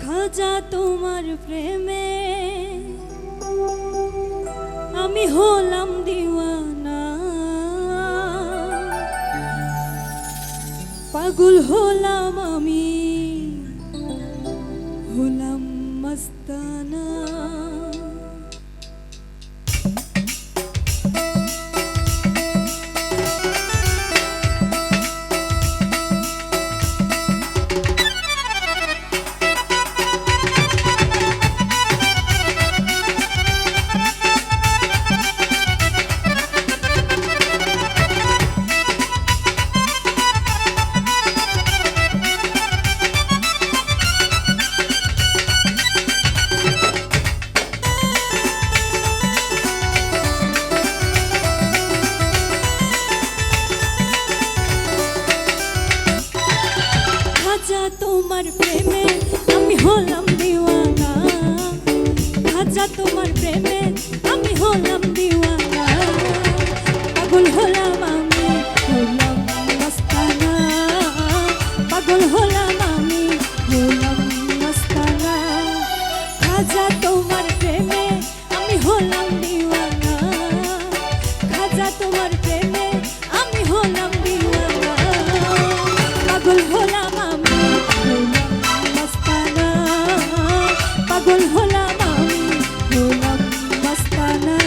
খাজা তোমার প্রেমে আমি হলাম দিওয়ানা, পাগল হলাম আমি, হলাম মস্তানা। তোমার প্রেমে আমি হলাম দিওয়ানা, খাজা তোমার প্রেমে আমি হলাম দিওয়ানা, পাগল হলাম আমি, হলাম মস্তানা, পাগল হলাম আমি, হলাম মস্তানা। খাজা তোমার প্রেমে আমি হলাম দিওয়ানা, খাজা তোমার প্রেমে আমি হলাম দিওয়ানা, পাগল হলাম আমি, পাগল হলাম আমি, হলাম মস্তানা।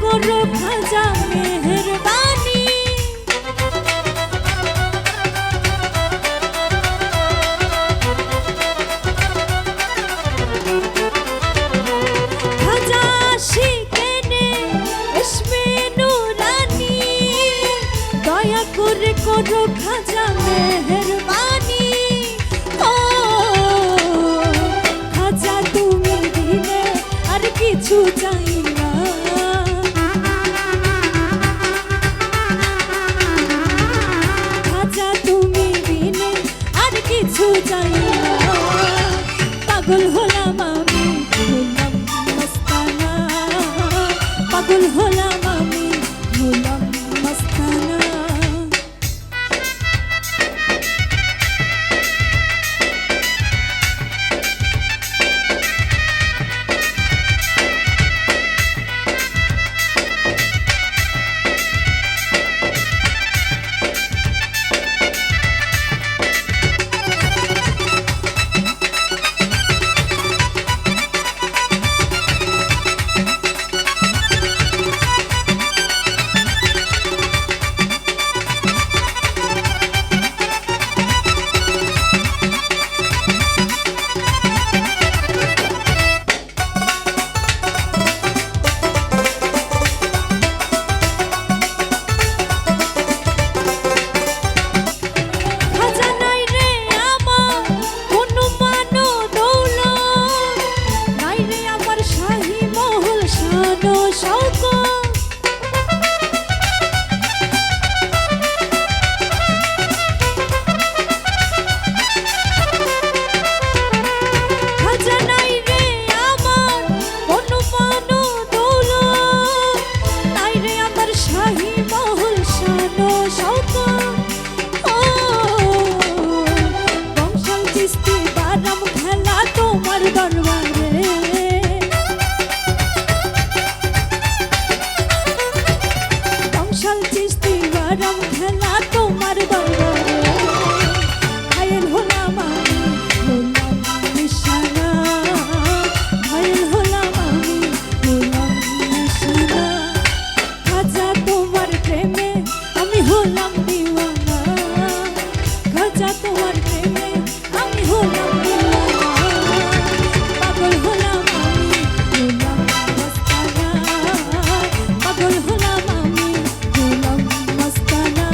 करो खाजा मेहरबानी, खाजा शिकने इश्मे नूरानी, दया करे करो खाजा मेहरबानी। ओ खाजा तुमी दिले आर किछु चाइ ना, পাগল হলাম আমি, হলাম মস্তানা, পাগল হলাম আমি, হলাম মস্তানা। পাগল হলাম আমি, হলাম মস্তানা।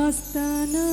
আস্তানা